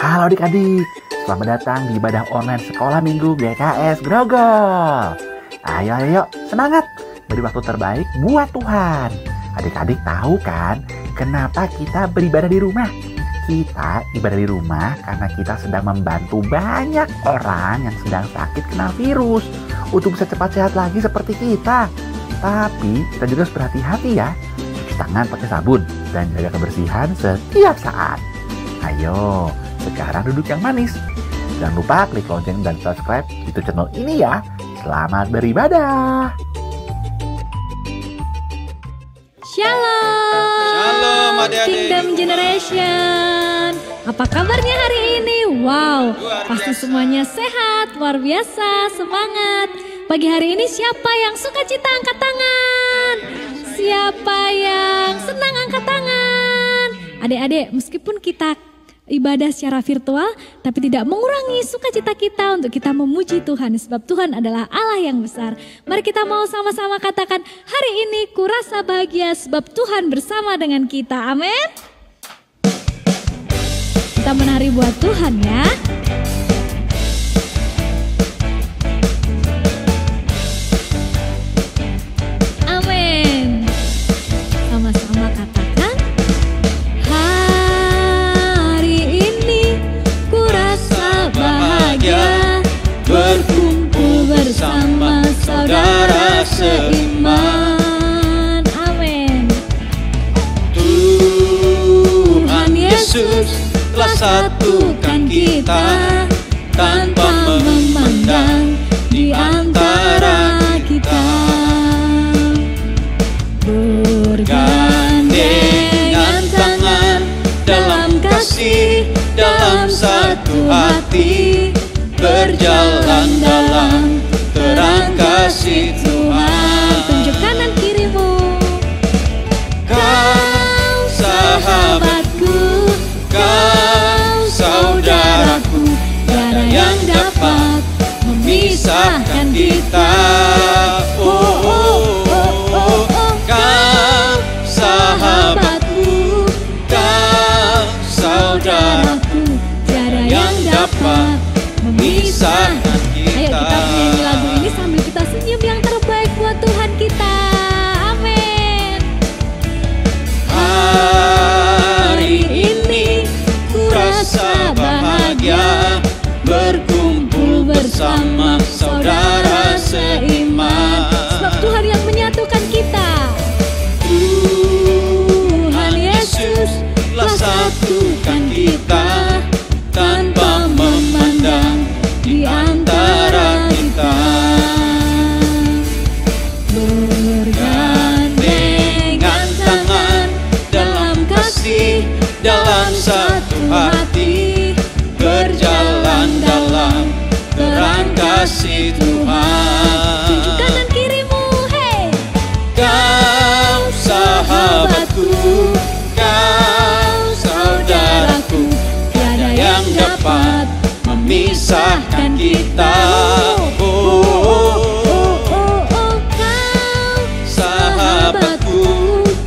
Halo adik-adik, selamat datang di ibadah online Sekolah Minggu GKS Grogol. Ayo, semangat, beri waktu terbaik buat Tuhan. Adik-adik tahu kan, kenapa kita beribadah di rumah? Kita ibadah di rumah karena kita sedang membantu banyak orang yang sedang sakit kena virus untuk bisa cepat sehat lagi seperti kita. Tapi kita juga harus berhati-hati ya, cuci tangan pakai sabun dan jaga kebersihan setiap saat. Ayo, sekarang duduk yang manis. Jangan lupa klik lonceng dan subscribe YouTube channel ini ya. Selamat beribadah. Shalom adik-adik Kingdom Generation. Apa kabarnya hari ini? Wow, pasti semuanya sehat, luar biasa, semangat. Pagi hari ini siapa yang suka cita angkat tangan? Siapa yang senang angkat tangan? Adik-adik, meskipun kita ibadah secara virtual, tapi tidak mengurangi sukacita kita untuk kita memuji Tuhan, sebab Tuhan adalah Allah yang besar. Mari kita mau sama-sama katakan, hari ini kurasa bahagia sebab Tuhan bersama dengan kita. Amin. Kita menari buat Tuhan ya. Amin. Sama-sama katakan, berkumpul bersama saudara seiman. Amin. Tuhan Yesus telah satukan kita tanpa memandang di antara kita. Bergandengan tangan dalam kasih, dalam satu hati, berjalan dalam terang kasih Tuhan. Tunjuk kanan kirimu. Kau sahabatku, kau saudaraku, tiada yang dapat memisahkan kita. Kau sahabatku, kau saudaraku, tiada yang dapat memisahkan kita. Ayo kita menyanyi lagu ini sambil kita senyum yang terbaik buat Tuhan kita. Amin. Hari ini ku rasa bahagia berkumpul bersama saudara seiman. Sebab Tuhan yang menyatukan kita. Tuhan Yesus telah satukan kita tanpa memandang di antara kita. Bergandengan tangan dalam kasih, dalam satu hati, berjalan dalam terang kasih Tuhan. Tunjuk kanan kirimu, hey. Kau sahabatku, kau saudaraku, tiada yang dapat memisahkan kita. Kau Sahabatku,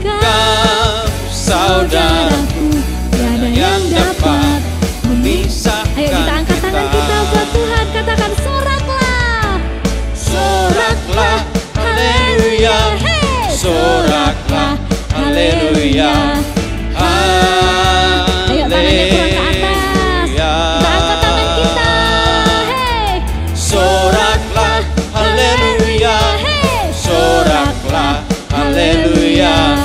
kau saudaraku, tiada yang dapat memisahkan Ayo kita angkat tangan kita buat Tuhan. Katakan soraklah. Soraklah, haleluya. Hey. Soraklah, haleluya. Ayo tangannya kurang ke atas. Kita angkat tangan kita. Hey. Soraklah, haleluya. Hey. Soraklah, haleluya.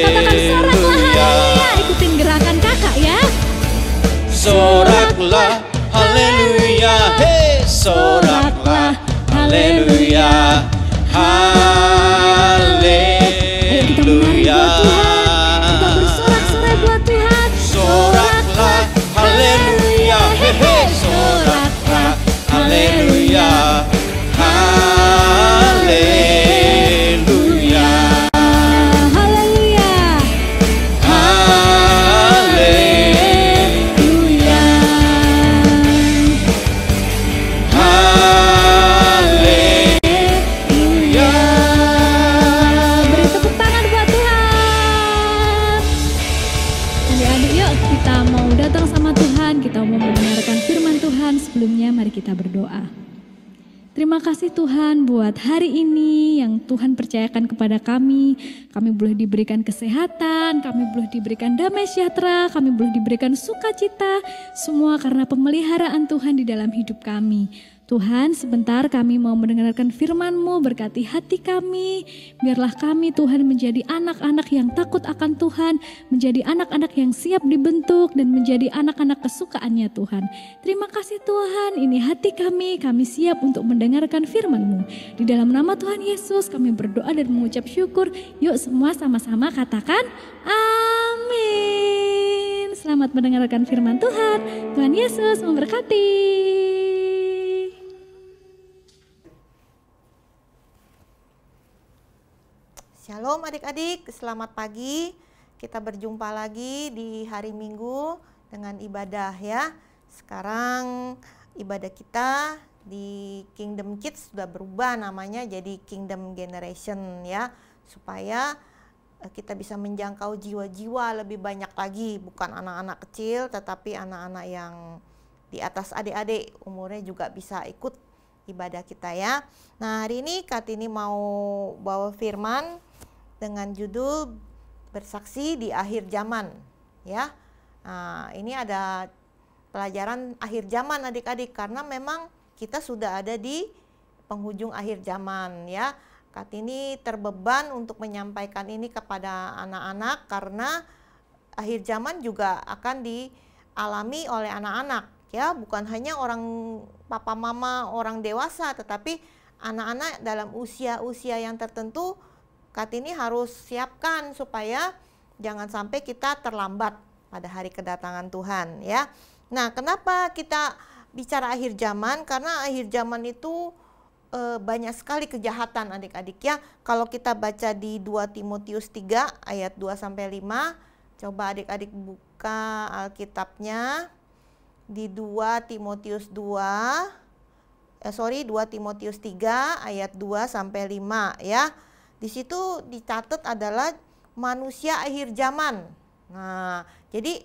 Katakan soraklah haleluya. Ikutin gerakan kakak ya. Soraklah, haleluya. Hey, soraklah, haleluya. Haleluya. Kita bersorak-sorai buat Tuhan. Soraklah, haleluya. Hey, hey, soraklah, haleluya. Haleluya. Haleluya. Haleluya. Haleluya. Beri tepuk tangan buat Tuhan. sebelumnya mari kita berdoa. Terima kasih Tuhan buat hari ini yang Tuhan percayakan kepada kami. Kami boleh diberikan kesehatan, kami boleh diberikan damai sejahtera, kami boleh diberikan sukacita. Semua karena pemeliharaan Tuhan di dalam hidup kami. Tuhan, sebentar kami mau mendengarkan firman-Mu, berkati hati kami. Biarlah kami Tuhan menjadi anak-anak yang takut akan Tuhan, menjadi anak-anak yang siap dibentuk dan menjadi anak-anak kesukaannya Tuhan. Terima kasih Tuhan, ini hati kami siap untuk mendengarkan firman-Mu. Di dalam nama Tuhan Yesus kami berdoa dan mengucap syukur. Yuk semua sama-sama katakan amin. Selamat mendengarkan firman Tuhan. Tuhan Yesus memberkati. Shalom adik-adik, selamat pagi. Kita berjumpa lagi di hari Minggu dengan ibadah ya. Sekarang ibadah kita di Kingdom Kids sudah berubah namanya jadi Kingdom Generation ya. Supaya kita bisa menjangkau jiwa-jiwa lebih banyak lagi. Bukan anak-anak kecil tetapi anak-anak yang di atas adik-adik umurnya juga bisa ikut ibadah kita ya. Nah hari ini Kartini mau bawa firman dengan judul bersaksi di akhir zaman ya. Nah, ini ada pelajaran akhir zaman adik-adik karena memang kita sudah ada di penghujung akhir zaman ya. Kartini terbeban untuk menyampaikan ini kepada anak-anak karena akhir zaman juga akan dialami oleh anak-anak ya, bukan hanya orang papa mama, orang dewasa, tetapi anak-anak dalam usia-usia yang tertentu Kartini harus siapkan supaya jangan sampai kita terlambat pada hari kedatangan Tuhan ya. Nah, kenapa kita bicara akhir zaman? Karena akhir zaman itu banyak sekali kejahatan adik-adik ya. Kalau kita baca di 2 Timotius 3 ayat 2 sampai 5, coba adik-adik buka Alkitabnya di 2 Timotius 3 ayat 2 sampai 5 ya. Di situ dicatat adalah manusia akhir zaman. Nah, jadi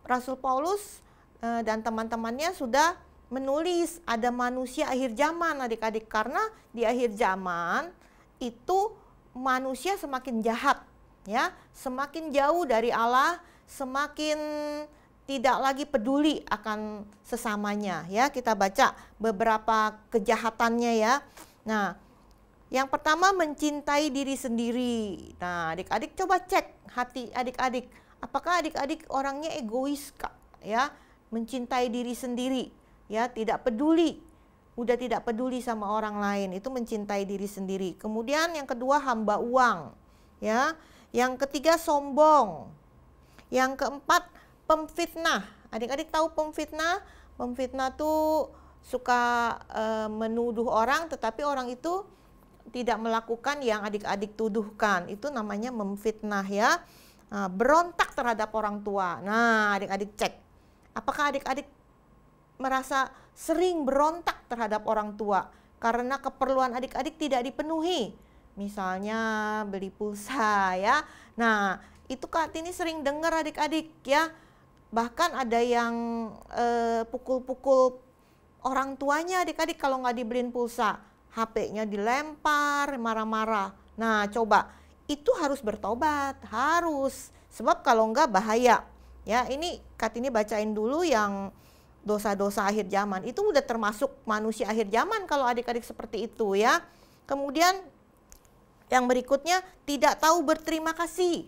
Rasul Paulus dan teman-temannya sudah menulis ada manusia akhir zaman adik-adik, karena di akhir zaman itu manusia semakin jahat ya, semakin jauh dari Allah, semakin tidak lagi peduli akan sesamanya ya. Kita baca beberapa kejahatannya ya. Nah, yang pertama mencintai diri sendiri. Nah, adik-adik coba cek hati adik-adik. Apakah adik-adik orangnya egois Kak? Ya, mencintai diri sendiri. Ya, tidak peduli. Udah tidak peduli sama orang lain. Itu mencintai diri sendiri. Kemudian yang kedua hamba uang. Ya, yang ketiga sombong. Yang keempat pemfitnah. Adik-adik tahu pemfitnah? Pemfitnah tuh suka menuduh orang tetapi orang itu tidak melakukan yang adik-adik tuduhkan. Itu namanya memfitnah ya. Nah, berontak terhadap orang tua. Nah, adik-adik cek. Apakah adik-adik merasa sering berontak terhadap orang tua karena keperluan adik-adik tidak dipenuhi? Misalnya beli pulsa ya. Nah, itu Kartini sering dengar adik-adik ya. Bahkan ada yang pukul-pukul orang tuanya adik-adik kalau nggak dibeliin pulsa. HP-nya dilempar, marah-marah. Nah, coba itu harus bertobat, harus. Sebab kalau enggak bahaya. Ya, ini Kartini bacain dulu yang dosa-dosa akhir zaman. Itu udah termasuk manusia akhir zaman kalau adik-adik seperti itu ya. Kemudian yang berikutnya tidak tahu berterima kasih.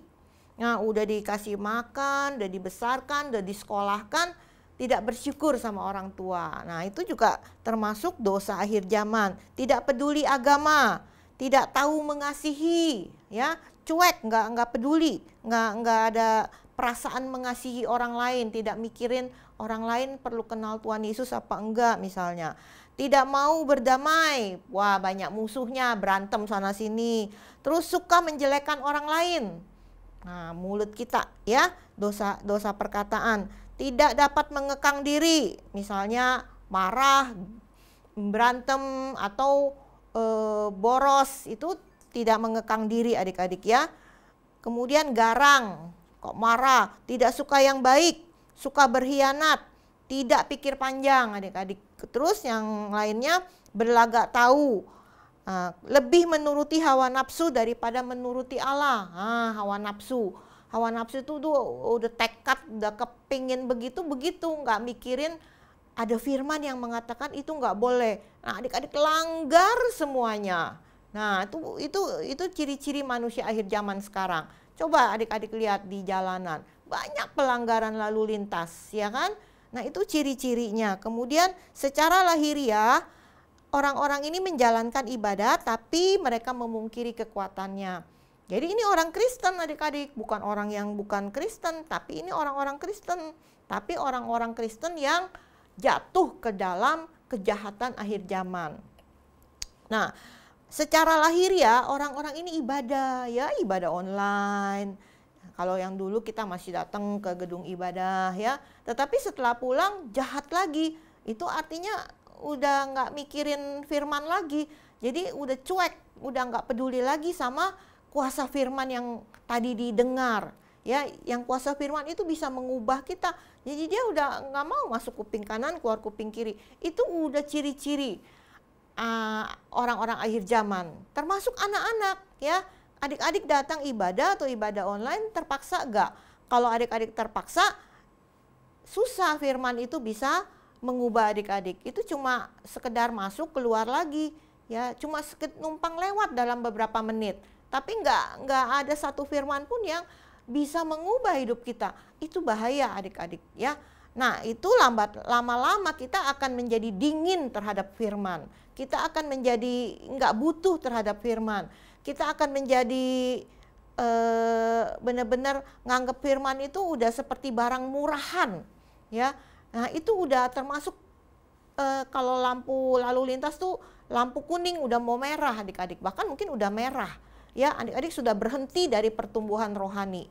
Nah, udah dikasih makan, udah dibesarkan, udah disekolahkan, tidak bersyukur sama orang tua. Nah, itu juga termasuk dosa akhir zaman. Tidak peduli agama, tidak tahu mengasihi, ya, cuek, nggak peduli, nggak ada perasaan mengasihi orang lain, tidak mikirin orang lain perlu kenal Tuhan Yesus apa enggak misalnya. Tidak mau berdamai, wah banyak musuhnya, berantem sana sini. Terus suka menjelekkan orang lain. Nah, mulut kita ya, dosa perkataan. Tidak dapat mengekang diri, misalnya marah, berantem atau boros, itu tidak mengekang diri adik-adik ya. Kemudian garang, kok marah, tidak suka yang baik, suka berkhianat, tidak pikir panjang adik-adik. Terus yang lainnya berlagak tahu, lebih menuruti hawa nafsu daripada menuruti Allah. Hawa nafsu itu tuh udah tekad, udah kepingin begitu, nggak mikirin ada firman yang mengatakan itu nggak boleh. Nah, adik-adik langgar semuanya. Nah, itu ciri-ciri manusia akhir zaman sekarang. Coba adik-adik lihat di jalanan, banyak pelanggaran lalu lintas, ya kan? Nah, itu ciri-cirinya. Kemudian secara lahiriah, orang-orang ini menjalankan ibadat, tapi mereka memungkiri kekuatannya. Jadi ini orang Kristen adik-adik, bukan orang yang bukan Kristen, tapi ini orang-orang Kristen. Tapi orang-orang Kristen yang jatuh ke dalam kejahatan akhir zaman. Nah, secara lahiriah orang-orang ini ibadah, ya ibadah online. Kalau yang dulu kita masih datang ke gedung ibadah ya, tetapi setelah pulang jahat lagi. Itu artinya udah nggak mikirin firman lagi, jadi udah cuek, udah nggak peduli lagi sama kuasa firman yang tadi didengar. Ya, yang kuasa firman itu bisa mengubah kita. Jadi dia udah nggak mau masuk kuping kanan, keluar kuping kiri. Itu udah ciri-ciri orang-orang akhir zaman, termasuk anak-anak ya. Adik-adik datang ibadah atau ibadah online terpaksa enggak? Kalau adik-adik terpaksa, susah firman itu bisa mengubah adik-adik. Itu cuma sekedar masuk keluar lagi ya, cuma numpang lewat dalam beberapa menit. Tapi enggak ada satu firman pun yang bisa mengubah hidup kita. Itu bahaya adik-adik ya. Nah, itu lama-lama kita akan menjadi dingin terhadap firman. Kita akan menjadi enggak butuh terhadap firman. Kita akan menjadi benar-benar nganggap firman itu udah seperti barang murahan ya. Nah, itu udah termasuk kalau lampu lalu lintas tuh lampu kuning udah mau merah adik-adik, bahkan mungkin udah merah ya. Adik-adik sudah berhenti dari pertumbuhan rohani.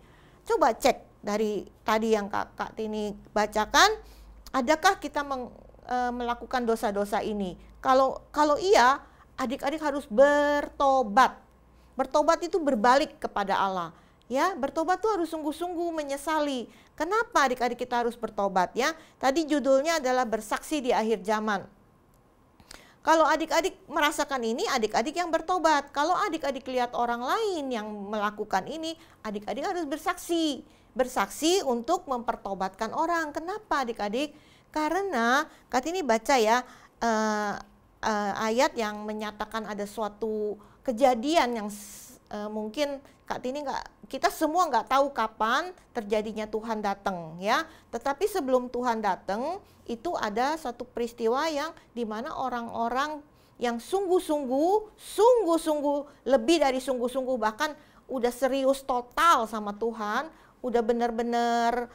Coba cek dari tadi yang Kak Tini bacakan, adakah kita melakukan dosa-dosa ini? Kalau iya, adik-adik harus bertobat. Bertobat itu berbalik kepada Allah. Ya, bertobat itu harus sungguh-sungguh menyesali. Kenapa adik-adik kita harus bertobat ya? Tadi judulnya adalah bersaksi di akhir zaman. Kalau adik-adik merasakan ini, adik-adik yang bertobat. Kalau adik-adik lihat orang lain yang melakukan ini, adik-adik harus bersaksi. Bersaksi untuk mempertobatkan orang. Kenapa adik-adik? Karena Kak Tini baca ya ayat yang menyatakan ada suatu kejadian yang mungkin Kak Tini kita semua nggak tahu kapan terjadinya Tuhan datang ya. Tetapi sebelum Tuhan datang itu ada satu peristiwa yang dimana orang-orang yang sungguh-sungguh lebih dari sungguh-sungguh, bahkan udah serius total sama Tuhan, udah benar-benar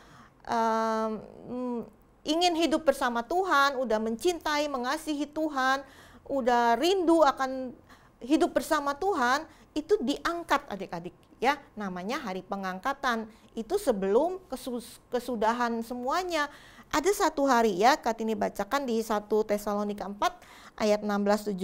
ingin hidup bersama Tuhan, udah mencintai, mengasihi Tuhan, udah rindu akan hidup bersama Tuhan, itu diangkat adik-adik ya, namanya hari pengangkatan. Itu sebelum kesudahan semuanya. Ada satu hari ya, Kak Tini bacakan di 1 Tesalonika 4 ayat 16-17.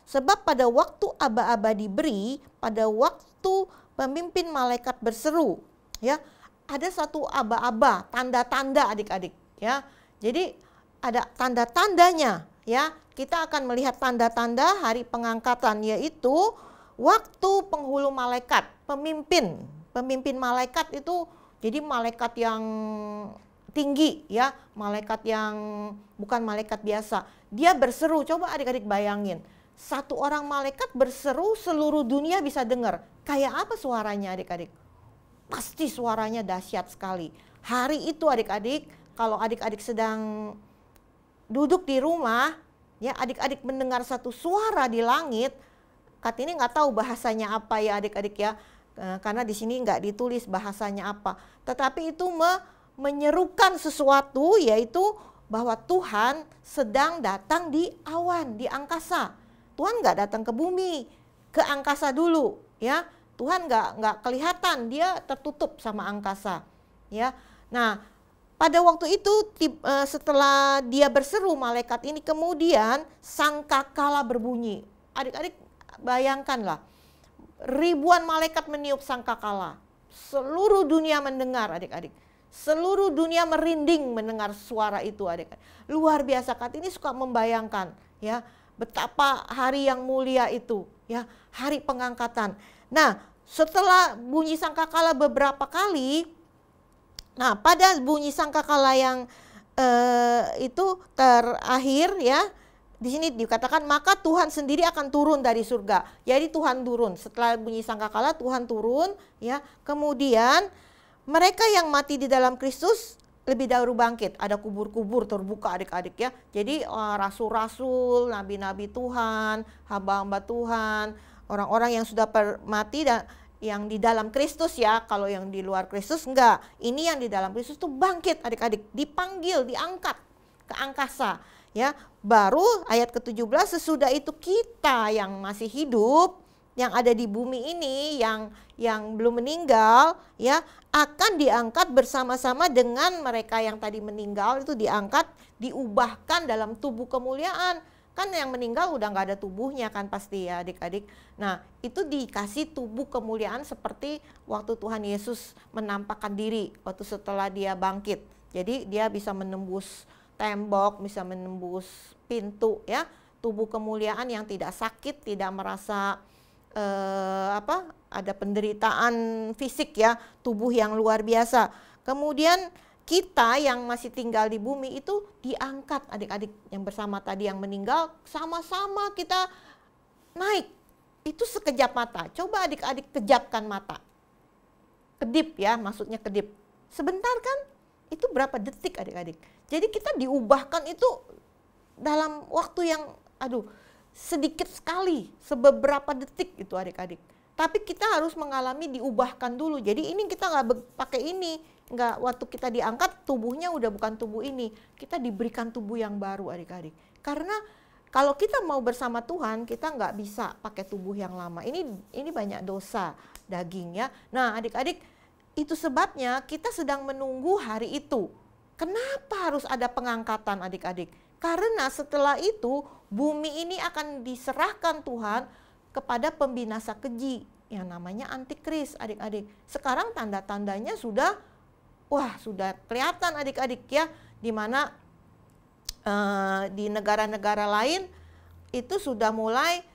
Sebab pada waktu aba-aba diberi, pada waktu pemimpin malaikat berseru ya, ada satu aba-aba, tanda-tanda adik-adik ya. Jadi ada tanda-tandanya ya. Kita akan melihat tanda-tanda hari pengangkatan, yaitu waktu penghulu malaikat, pemimpin malaikat itu jadi malaikat yang tinggi ya, malaikat yang bukan malaikat biasa. Dia berseru, coba adik-adik bayangin, satu orang malaikat berseru seluruh dunia bisa dengar. Kayak apa suaranya adik-adik? Pasti suaranya dahsyat sekali. Hari itu adik-adik, kalau adik-adik sedang duduk di rumah ya, adik-adik mendengar satu suara di langit. Kak Tini nggak tahu bahasanya apa ya adik-adik ya, karena di sini nggak ditulis bahasanya apa. Tetapi itu menyerukan sesuatu, yaitu bahwa Tuhan sedang datang di awan, di angkasa. Tuhan nggak datang ke bumi, ke angkasa dulu ya. Tuhan nggak kelihatan, dia tertutup sama angkasa ya. Nah, pada waktu itu setelah dia berseru malaikat ini, kemudian sangkakala berbunyi. Adik-adik bayangkanlah, ribuan malaikat meniup sangkakala. Seluruh dunia mendengar adik-adik. Seluruh dunia merinding mendengar suara itu, adik-adik. Luar biasa. Kartini suka membayangkan ya betapa hari yang mulia itu, ya, hari pengangkatan. Nah, setelah bunyi sangkakala beberapa kali, nah pada bunyi sangkakala yang itu terakhir ya, di sini dikatakan maka Tuhan sendiri akan turun dari surga. Jadi Tuhan turun setelah bunyi sangkakala, Tuhan turun ya. Kemudian mereka yang mati di dalam Kristus lebih dahulu bangkit. Ada kubur-kubur terbuka, adik-adik ya. Jadi rasul-rasul, nabi-nabi Tuhan, hamba-hamba Tuhan, orang-orang yang sudah mati dan yang di dalam Kristus ya. Kalau yang di luar Kristus enggak. Ini yang di dalam Kristus tuh bangkit, adik-adik, dipanggil, diangkat ke angkasa ya. Baru ayat ke-17, sesudah itu kita yang masih hidup, yang ada di bumi ini, yang belum meninggal ya, akan diangkat bersama-sama dengan mereka yang tadi meninggal, itu diangkat, diubahkan dalam tubuh kemuliaan. Kan yang meninggal udah nggak ada tubuhnya kan pasti ya, adik-adik. Nah, itu dikasih tubuh kemuliaan seperti waktu Tuhan Yesus menampakkan diri waktu setelah dia bangkit. Jadi dia bisa menembus tembok, bisa menembus pintu ya, tubuh kemuliaan yang tidak sakit, tidak merasa ada penderitaan fisik ya, tubuh yang luar biasa. Kemudian kita yang masih tinggal di bumi itu diangkat, adik-adik, yang bersama tadi yang meninggal, sama-sama kita naik. Itu sekejap mata. Coba adik-adik kejapkan mata. Kedip ya, maksudnya kedip. Sebentar kan? Itu berapa detik, adik-adik. Jadi kita diubahkan itu dalam waktu yang sedikit sekali, sebeberapa detik itu, adik-adik. Tapi kita harus mengalami diubahkan dulu. Jadi ini kita nggak pakai ini, nggak, waktu kita diangkat tubuhnya udah bukan tubuh ini. Kita diberikan tubuh yang baru, adik-adik. Karena kalau kita mau bersama Tuhan, kita nggak bisa pakai tubuh yang lama. Ini banyak dosa daging ya. Nah, adik-adik, itu sebabnya kita sedang menunggu hari itu. Kenapa harus ada pengangkatan, adik-adik? Karena setelah itu bumi ini akan diserahkan Tuhan kepada pembinasa keji yang namanya antikris, adik-adik. Sekarang tanda-tandanya sudah kelihatan, adik-adik ya, di mana di negara-negara lain itu sudah mulai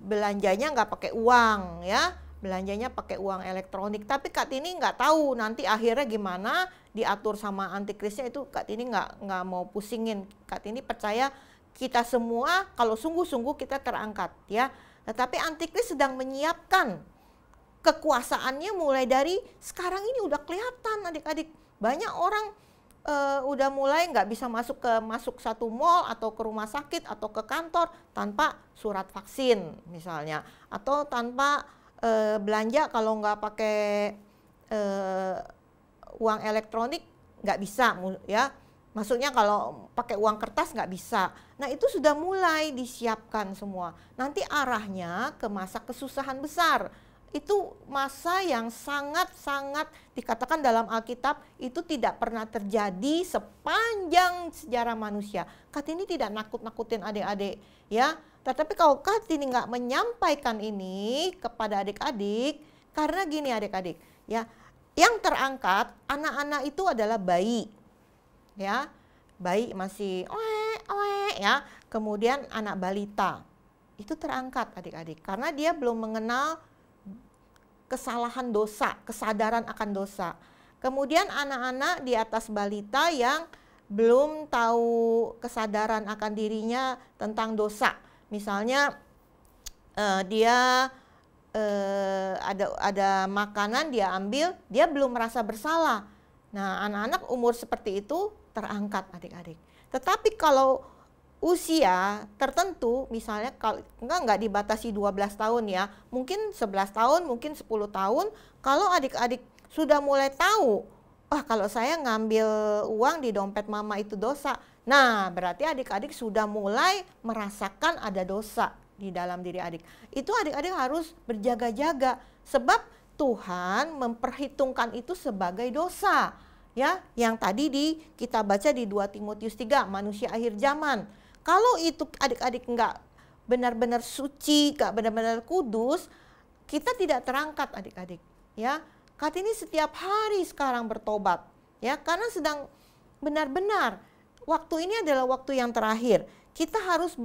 belanjanya nggak pakai uang ya, belanjanya pakai uang elektronik. Tapi Kartini nggak tahu nanti akhirnya gimana, diatur sama antikrisnya itu Kartini nggak mau pusingin. Kartini percaya kita semua kalau sungguh-sungguh kita terangkat ya. Tetapi antikris sedang menyiapkan kekuasaannya mulai dari sekarang ini udah kelihatan, adik-adik. Banyak orang udah mulai nggak bisa masuk satu mall atau ke rumah sakit atau ke kantor tanpa surat vaksin misalnya, atau tanpa belanja kalau nggak pakai uang elektronik nggak bisa ya. Maksudnya kalau pakai uang kertas nggak bisa. Nah, itu sudah mulai disiapkan semua. Nanti arahnya ke masa kesusahan besar. Itu masa yang sangat-sangat dikatakan dalam Alkitab itu tidak pernah terjadi sepanjang sejarah manusia. Kartini tidak nakut-nakutin adik-adik ya. Tetapi kalau Kartini nggak menyampaikan ini kepada adik-adik, karena gini adik-adik ya, yang terangkat anak-anak itu adalah bayi. Ya, bayi masih ya, kemudian anak balita itu terangkat, adik-adik, karena dia belum mengenal kesalahan dosa, kesadaran akan dosa. Kemudian anak-anak di atas balita yang belum tahu kesadaran akan dirinya tentang dosa. Misalnya dia ada makanan dia ambil, dia belum merasa bersalah. Nah, anak-anak umur seperti itu terangkat, adik-adik. Tetapi kalau usia tertentu, misalnya kalau nggak dibatasi 12 tahun ya, mungkin 11 tahun, mungkin 10 tahun, kalau adik-adik sudah mulai tahu, kalau saya ngambil uang di dompet mama itu dosa. Nah, berarti adik-adik sudah mulai merasakan ada dosa di dalam diri adik. Itu adik-adik harus berjaga-jaga, sebab Tuhan memperhitungkan itu sebagai dosa. Ya, yang tadi kita baca di 2 Timotius 3, manusia akhir zaman. Kalau itu adik-adik nggak benar-benar suci, nggak benar-benar kudus, kita tidak terangkat, adik-adik. Ya, Kartini setiap hari sekarang bertobat, ya, karena sedang benar-benar waktu ini adalah waktu yang terakhir. Kita harus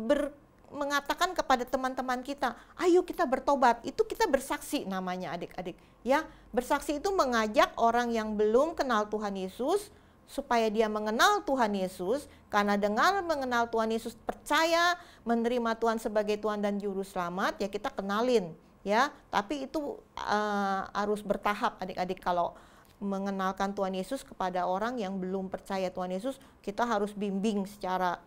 mengatakan kepada teman-teman kita, ayo kita bertobat. Itu kita bersaksi namanya adik-adik. Ya, bersaksi itu mengajak orang yang belum kenal Tuhan Yesus supaya dia mengenal Tuhan Yesus. Karena dengan mengenal Tuhan Yesus, percaya menerima Tuhan sebagai Tuhan dan Juru Selamat, ya kita kenalin. Ya, tapi itu harus bertahap adik-adik. Kalau mengenalkan Tuhan Yesus kepada orang yang belum percaya Tuhan Yesus, kita harus bimbing secara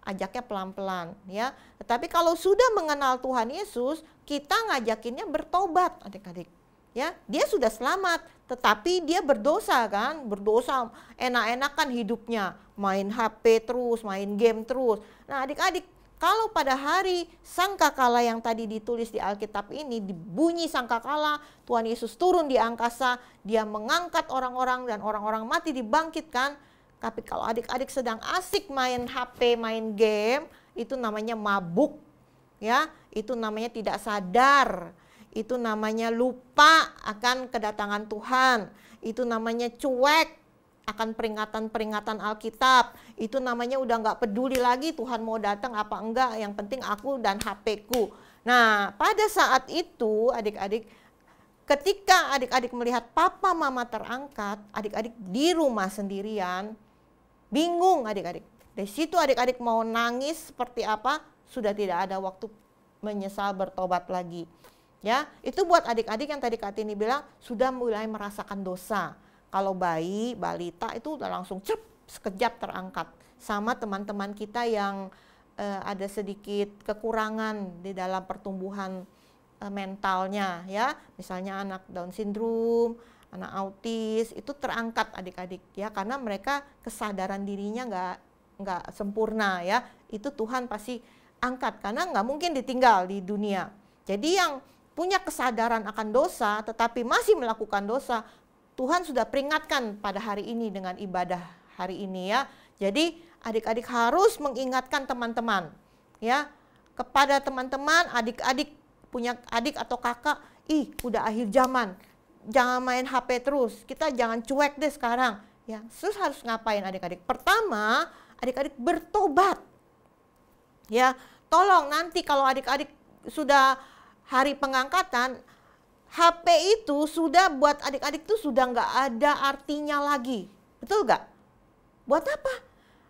ajaknya pelan-pelan, ya. Tetapi kalau sudah mengenal Tuhan Yesus, kita ngajakinnya bertobat, adik-adik. Ya, dia sudah selamat, tetapi dia berdosa kan, berdosa enak-enakan hidupnya, main HP terus, main game terus. Nah, adik-adik, kalau pada hari sangkakala yang tadi ditulis di Alkitab ini, dibunyi sangkakala, Tuhan Yesus turun di angkasa, dia mengangkat orang-orang dan orang-orang mati dibangkitkan. Tapi kalau adik-adik sedang asik main HP, main game, itu namanya mabuk, ya. Itu namanya tidak sadar. Itu namanya lupa akan kedatangan Tuhan. Itu namanya cuek akan peringatan-peringatan Alkitab. Itu namanya udah nggak peduli lagi Tuhan mau datang apa enggak, yang penting aku dan HP-ku. Nah, pada saat itu adik-adik, ketika adik-adik melihat papa mama terangkat, adik-adik di rumah sendirian, bingung adik-adik. Dari situ adik-adik mau nangis seperti apa, sudah tidak ada waktu menyesal bertobat lagi. Ya, itu buat adik-adik yang tadi Kak Tini bilang sudah mulai merasakan dosa. Kalau bayi, balita itu udah langsung sekejap terangkat. Sama teman-teman kita yang ada sedikit kekurangan di dalam pertumbuhan mentalnya, ya. Misalnya anak Down syndrome, anak autis, itu terangkat adik-adik, ya, karena mereka kesadaran dirinya nggak sempurna, ya. Itu Tuhan pasti angkat karena nggak mungkin ditinggal di dunia. Jadi yang punya kesadaran akan dosa tetapi masih melakukan dosa, Tuhan sudah peringatkan pada hari ini dengan ibadah hari ini, ya. Jadi adik-adik harus mengingatkan teman-teman, ya, kepada teman-teman, adik-adik punya adik atau kakak, udah akhir zaman. Jangan main HP terus, kita jangan cuek deh sekarang. Ya, terus harus ngapain adik-adik? Pertama, adik-adik bertobat. Ya, tolong nanti kalau adik-adik sudah hari pengangkatan, HP itu sudah buat adik-adik itu sudah nggak ada artinya lagi. Betul nggak? Buat apa?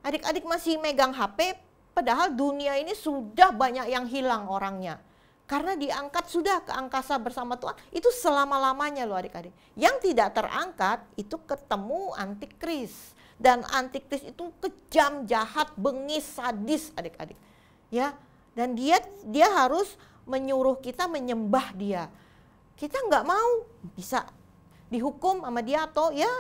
Adik-adik masih megang HP, padahal dunia ini sudah banyak yang hilang orangnya. Karena diangkat sudah ke angkasa bersama Tuhan, itu selama-lamanya loh adik-adik. Yang tidak terangkat itu ketemu antikris. Dan antikris itu kejam, jahat, bengis, sadis adik-adik. Ya, dan dia harus menyuruh kita menyembah dia. Kita nggak mau, bisa dihukum sama dia atau ya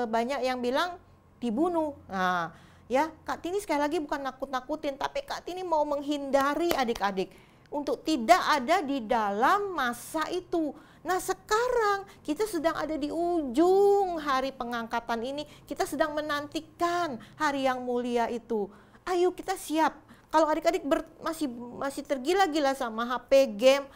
banyak yang bilang dibunuh. Nah, ya Kak Tini sekali lagi bukan nakut-nakutin, tapi Kak Tini mau menghindari adik-adik untuk tidak ada di dalam masa itu. Nah, sekarang kita sedang ada di ujung hari pengangkatan ini. Kita sedang menantikan hari yang mulia itu. Ayo kita siap. Kalau adik-adik masih tergila-gila sama HP, game,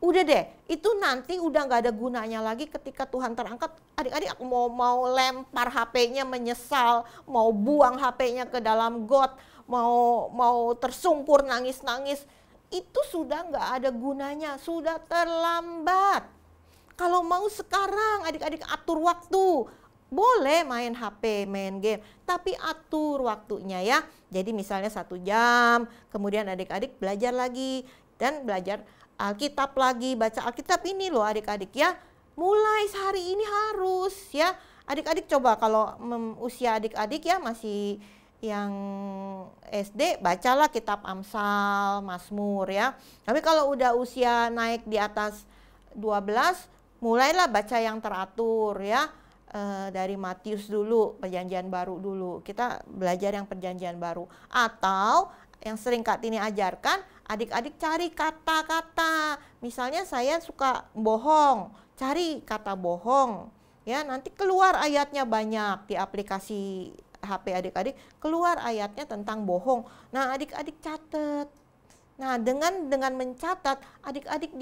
udah deh, itu nanti udah nggak ada gunanya lagi ketika Tuhan terangkat. Adik-adik mau lempar HP-nya menyesal, mau buang HP-nya ke dalam got, mau tersungkur nangis-nangis. Itu sudah nggak ada gunanya, sudah terlambat. Kalau mau sekarang adik-adik atur waktu. Boleh main HP, main game, tapi atur waktunya ya. Jadi misalnya 1 jam, kemudian adik-adik belajar lagi dan belajar Alkitab lagi, baca Alkitab ini loh adik-adik ya. Mulai hari ini harus ya. Adik-adik coba kalau usia adik-adik ya masih yang SD, bacalah kitab Amsal, Mazmur ya. Tapi kalau udah usia naik di atas 12, mulailah baca yang teratur ya. Dari Matius dulu, perjanjian baru dulu. Kita belajar yang perjanjian baru. Atau yang sering Kak Tini ajarkan, adik-adik cari kata-kata. Misalnya saya suka bohong, cari kata bohong. Ya, nanti keluar ayatnya banyak di aplikasi HP adik-adik, keluar ayatnya tentang bohong. Nah, adik-adik catat. Nah, dengan mencatat, adik-adik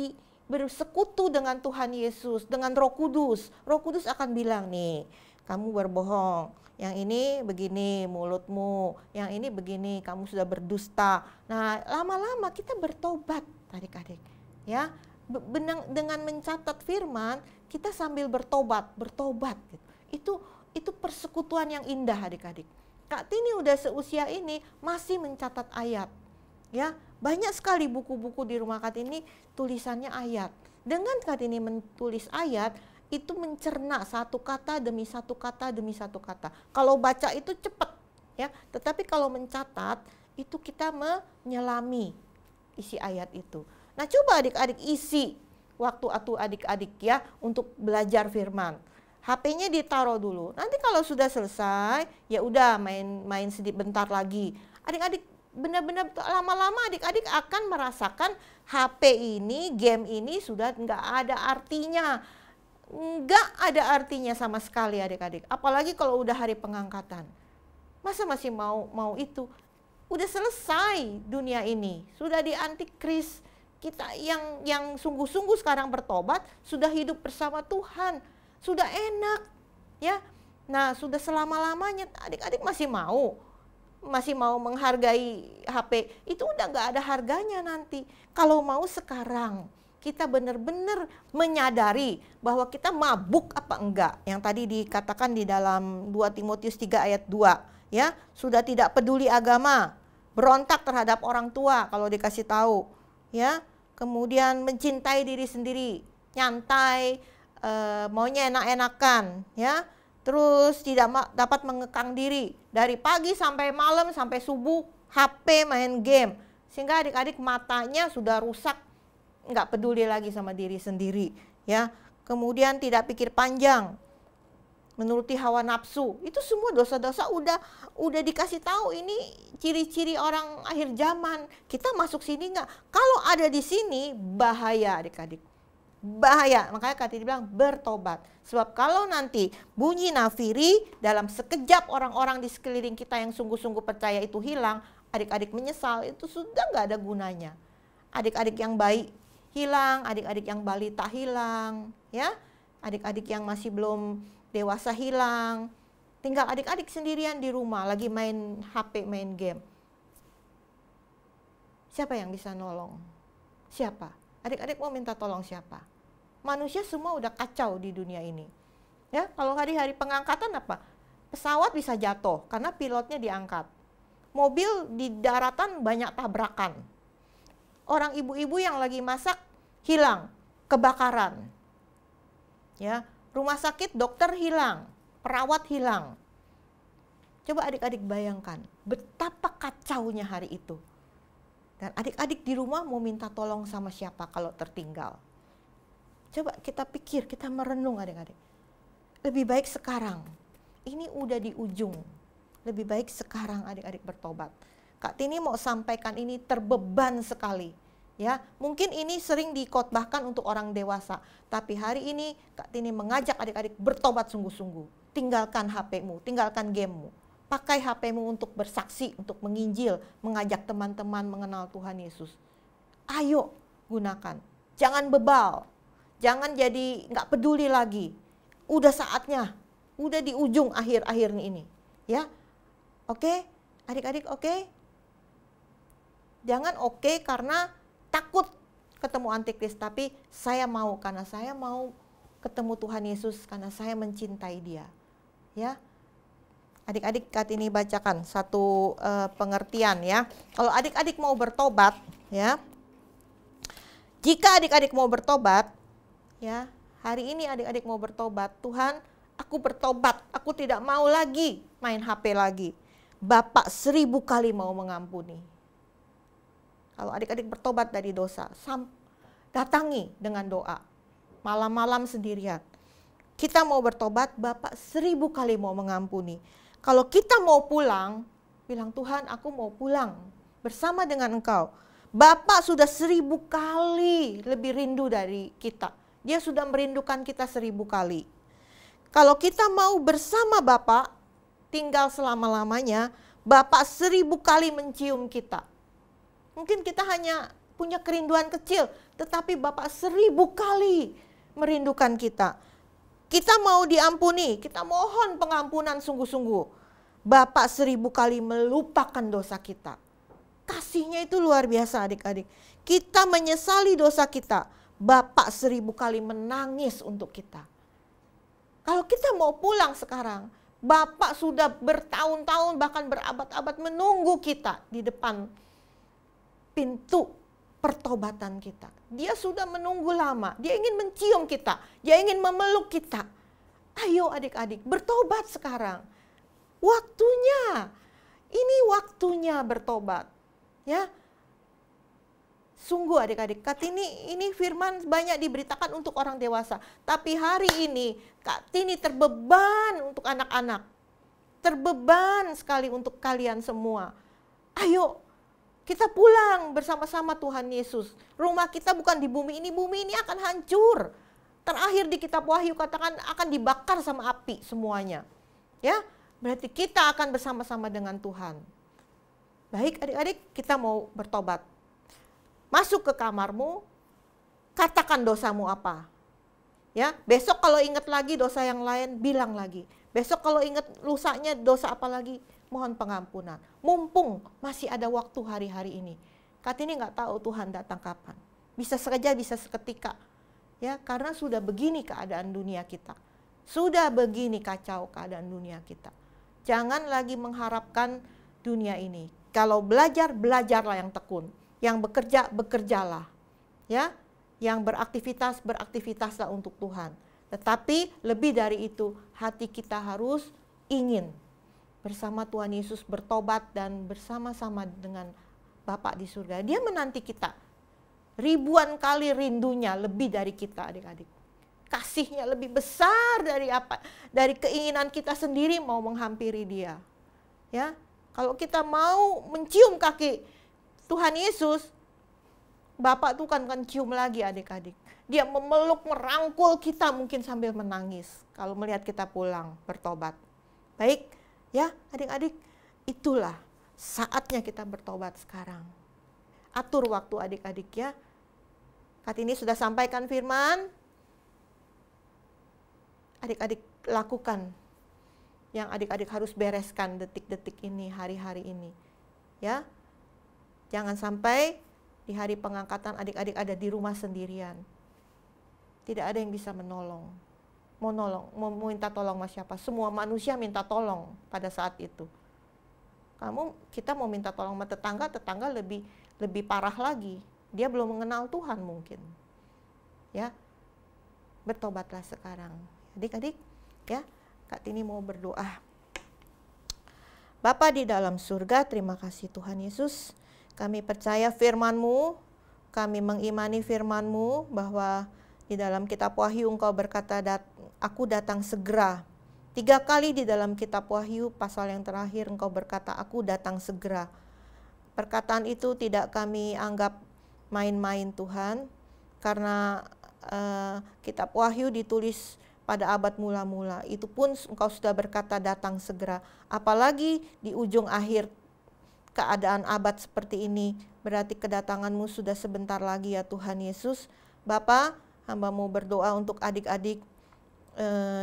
bersekutu dengan Tuhan Yesus, dengan Roh Kudus. Roh Kudus akan bilang nih, kamu berbohong, yang ini begini mulutmu, yang ini begini, kamu sudah berdusta. Nah, lama-lama kita bertobat, adik-adik. Ya, dengan mencatat firman, kita sambil bertobat. Itu persekutuan yang indah, adik-adik. Kak Tini udah seusia ini masih mencatat ayat. Ya, banyak sekali buku-buku di rumah Kak Tini tulisannya ayat. Dengan Kak Tini menulis ayat, itu mencerna satu kata demi satu kata demi satu kata. Kalau baca itu cepat, ya. Tetapi kalau mencatat itu kita menyelami isi ayat itu. Nah, coba adik-adik isi waktu adik-adik ya untuk belajar firman. HP-nya ditaruh dulu. Nanti kalau sudah selesai, ya udah main sedikit bentar lagi. Adik-adik benar-benar lama-lama adik-adik akan merasakan HP ini, game ini sudah nggak ada artinya. Nggak ada artinya sama sekali adik-adik. Apalagi kalau udah hari pengangkatan. Masa masih mau itu? Udah selesai dunia ini. Sudah di antikris. Kita yang sungguh-sungguh sekarang bertobat, sudah hidup bersama Tuhan. Sudah enak, ya. Nah, sudah selama-lamanya adik-adik masih mau menghargai HP. Itu udah nggak ada harganya nanti. Kalau mau sekarang, kita benar-benar menyadari bahwa kita mabuk apa enggak. Yang tadi dikatakan di dalam 2 Timotius 3 ayat 2, ya. Sudah tidak peduli agama, berontak terhadap orang tua kalau dikasih tahu, ya. Kemudian mencintai diri sendiri, nyantai, maunya enak-enakan, ya. Terus tidak dapat mengekang diri dari pagi sampai malam sampai subuh HP main game, sehingga adik-adik matanya sudah rusak, nggak peduli lagi sama diri sendiri, ya. Kemudian tidak pikir panjang, menuruti hawa nafsu. Itu semua dosa-dosa udah dikasih tahu. Ini ciri-ciri orang akhir zaman. Kita masuk sini nggak? Kalau ada di sini bahaya adik-adik. Bahaya, makanya Kak Tini bilang bertobat. Sebab kalau nanti bunyi nafiri dalam sekejap orang-orang di sekeliling kita yang sungguh-sungguh percaya itu hilang, adik-adik menyesal, itu sudah nggak ada gunanya. Adik-adik yang baik hilang, adik-adik yang balita hilang, ya. Adik-adik yang masih belum dewasa hilang. Tinggal adik-adik sendirian di rumah lagi main HP, main game. Siapa yang bisa nolong? Siapa? Adik-adik mau minta tolong siapa? Manusia semua udah kacau di dunia ini. Ya, kalau hari-hari pengangkatan apa? Pesawat bisa jatuh karena pilotnya diangkat. Mobil di daratan banyak tabrakan. Orang ibu-ibu yang lagi masak hilang, kebakaran. Ya, rumah sakit dokter hilang, perawat hilang. Coba adik-adik bayangkan betapa kacaunya hari itu. Dan adik-adik di rumah mau minta tolong sama siapa kalau tertinggal? Coba kita pikir, kita merenung adik-adik. Lebih baik sekarang. Ini udah di ujung. Lebih baik sekarang adik-adik bertobat. Kak Tini mau sampaikan ini terbeban sekali. Ya, mungkin ini sering dikotbahkan untuk orang dewasa. Tapi hari ini Kak Tini mengajak adik-adik bertobat sungguh-sungguh. Tinggalkan HP-mu, tinggalkan game-mu. Pakai HP-mu untuk bersaksi, untuk menginjil, mengajak teman-teman mengenal Tuhan Yesus. Ayo gunakan, jangan bebal, jangan jadi nggak peduli lagi. Udah saatnya, udah di ujung akhir-akhir ini, ya. Oke, adik-adik oke? Jangan oke karena takut ketemu antikris, tapi saya mau karena saya mau ketemu Tuhan Yesus, karena saya mencintai Dia, ya. Adik-adik Kak Tini bacakan satu pengertian ya. Kalau adik-adik mau bertobat ya. Jika adik-adik mau bertobat ya, hari ini adik-adik mau bertobat, Tuhan, aku bertobat, aku tidak mau lagi main HP lagi. Bapak 1000 kali mau mengampuni. Kalau adik-adik bertobat dari dosa, datangi dengan doa. Malam-malam sendirian. Kita mau bertobat, Bapak 1000 kali mau mengampuni. Kalau kita mau pulang, bilang Tuhan aku mau pulang bersama dengan Engkau. Bapak sudah 1000 kali lebih rindu dari kita. Dia sudah merindukan kita 1000 kali. Kalau kita mau bersama Bapak, tinggal selama-lamanya, Bapak 1000 kali mencium kita. Mungkin kita hanya punya kerinduan kecil, tetapi Bapa 1000 kali merindukan kita. Kita mau diampuni, kita mohon pengampunan sungguh-sungguh. Bapa 1000 kali melupakan dosa kita. Kasihnya itu luar biasa adik-adik. Kita menyesali dosa kita, Bapa 1000 kali menangis untuk kita. Kalau kita mau pulang sekarang, Bapak sudah bertahun-tahun bahkan berabad-abad menunggu kita di depan pintu pertobatan kita. Dia sudah menunggu lama, dia ingin mencium kita, dia ingin memeluk kita. Ayo adik-adik, bertobat sekarang. Waktunya, ini waktunya bertobat. Ya, sungguh adik-adik, Kak Tini, ini firman banyak diberitakan untuk orang dewasa. Tapi hari ini Kak Tini terbeban untuk anak-anak. Terbeban sekali untuk kalian semua. Ayo, kita pulang bersama-sama Tuhan Yesus. Rumah kita bukan di bumi ini akan hancur. Terakhir di kitab Wahyu katakan akan dibakar sama api semuanya. Ya, berarti kita akan bersama-sama dengan Tuhan. Baik adik-adik, kita mau bertobat. Masuk ke kamarmu, katakan dosamu apa. Ya, besok kalau ingat lagi dosa yang lain, bilang lagi. Besok kalau ingat lusanya dosa apa lagi, mohon pengampunan. Mumpung masih ada waktu hari-hari ini. Kak Tini nggak tahu Tuhan datang kapan. Bisa saja, bisa seketika. Ya, karena sudah begini keadaan dunia kita. Sudah begini kacau keadaan dunia kita. Jangan lagi mengharapkan dunia ini. Kalau belajar, belajarlah yang tekun. Yang bekerja, bekerjalah. Ya, yang beraktivitas, beraktivitaslah untuk Tuhan. Tetapi lebih dari itu, hati kita harus ingin bersama Tuhan Yesus bertobat dan bersama-sama dengan Bapa di surga. Dia menanti kita. Ribuan kali rindunya lebih dari kita adik-adik. Kasihnya lebih besar dari apa? Dari keinginan kita sendiri mau menghampiri dia. Ya, kalau kita mau mencium kaki Tuhan Yesus, Bapak tuh kan cium lagi adik-adik. Dia memeluk, merangkul kita mungkin sambil menangis kalau melihat kita pulang bertobat. Baik, ya adik-adik, itulah saatnya kita bertobat sekarang. Atur waktu adik-adik ya. Kak Tini sudah sampaikan firman. Adik-adik lakukan yang adik-adik harus bereskan detik-detik ini, hari-hari ini. Ya. Jangan sampai di hari pengangkatan adik-adik ada di rumah sendirian. Tidak ada yang bisa menolong. Mau minta tolong sama siapa? Semua manusia minta tolong pada saat itu. Kita mau minta tolong sama tetangga lebih parah lagi. Dia belum mengenal Tuhan mungkin. Ya. Bertobatlah sekarang. Adik-adik, ya. Kak Tini mau berdoa. Bapa di dalam surga, terima kasih Tuhan Yesus. Kami percaya firman-Mu, kami mengimani firman-Mu bahwa di dalam kitab Wahyu Engkau berkata, aku datang segera. 3 kali di dalam kitab Wahyu pasal yang terakhir Engkau berkata, aku datang segera. Perkataan itu tidak kami anggap main-main Tuhan, karena kitab Wahyu ditulis pada abad mula-mula. Itu pun Engkau sudah berkata datang segera. Apalagi di ujung akhir keadaan abad seperti ini, berarti kedatangan-Mu sudah sebentar lagi ya Tuhan Yesus. Bapa, hamba-Mu berdoa untuk adik-adik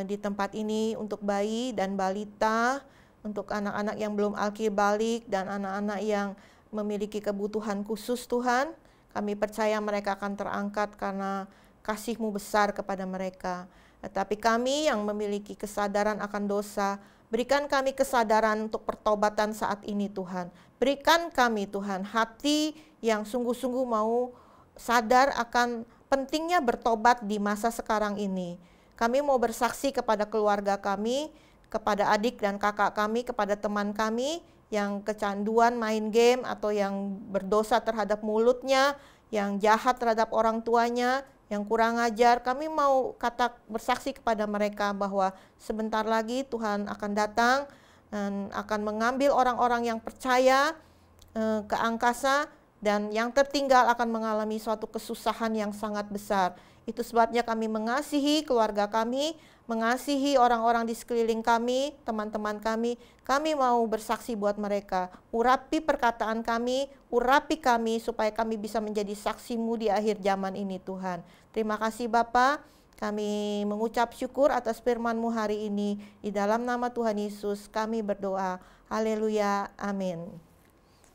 di tempat ini, untuk bayi dan balita, untuk anak-anak yang belum akil balik dan anak-anak yang memiliki kebutuhan khusus Tuhan. Kami percaya mereka akan terangkat karena kasih-Mu besar kepada mereka. Tetapi kami yang memiliki kesadaran akan dosa, berikan kami kesadaran untuk pertobatan saat ini Tuhan. Berikan kami Tuhan hati yang sungguh-sungguh mau sadar akan pentingnya bertobat di masa sekarang ini. Kami mau bersaksi kepada keluarga kami, kepada adik dan kakak kami, kepada teman kami yang kecanduan main game atau yang berdosa terhadap mulutnya, yang jahat terhadap orang tuanya, yang kurang ajar. Kami mau bersaksi kepada mereka bahwa sebentar lagi Tuhan akan datang dan akan mengambil orang-orang yang percaya ke angkasa, dan yang tertinggal akan mengalami suatu kesusahan yang sangat besar. Itu sebabnya kami mengasihi keluarga kami, mengasihi orang-orang di sekeliling kami, teman-teman kami. Kami mau bersaksi buat mereka. Urapi perkataan kami, urapi kami supaya kami bisa menjadi saksi-Mu di akhir zaman ini Tuhan. Terima kasih Bapa. Kami mengucap syukur atas firman-Mu hari ini. Di dalam nama Tuhan Yesus kami berdoa. Haleluya. Amin.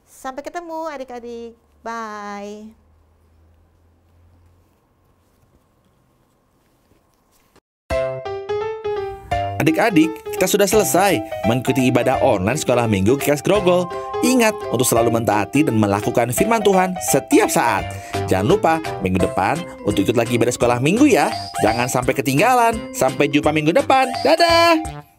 Sampai ketemu adik-adik. Bye. Adik-adik, kita sudah selesai mengikuti ibadah online sekolah minggu GKS Grogol. Ingat untuk selalu mentaati dan melakukan firman Tuhan setiap saat. Jangan lupa minggu depan untuk ikut lagi ibadah sekolah minggu ya. Jangan sampai ketinggalan. Sampai jumpa minggu depan. Dadah!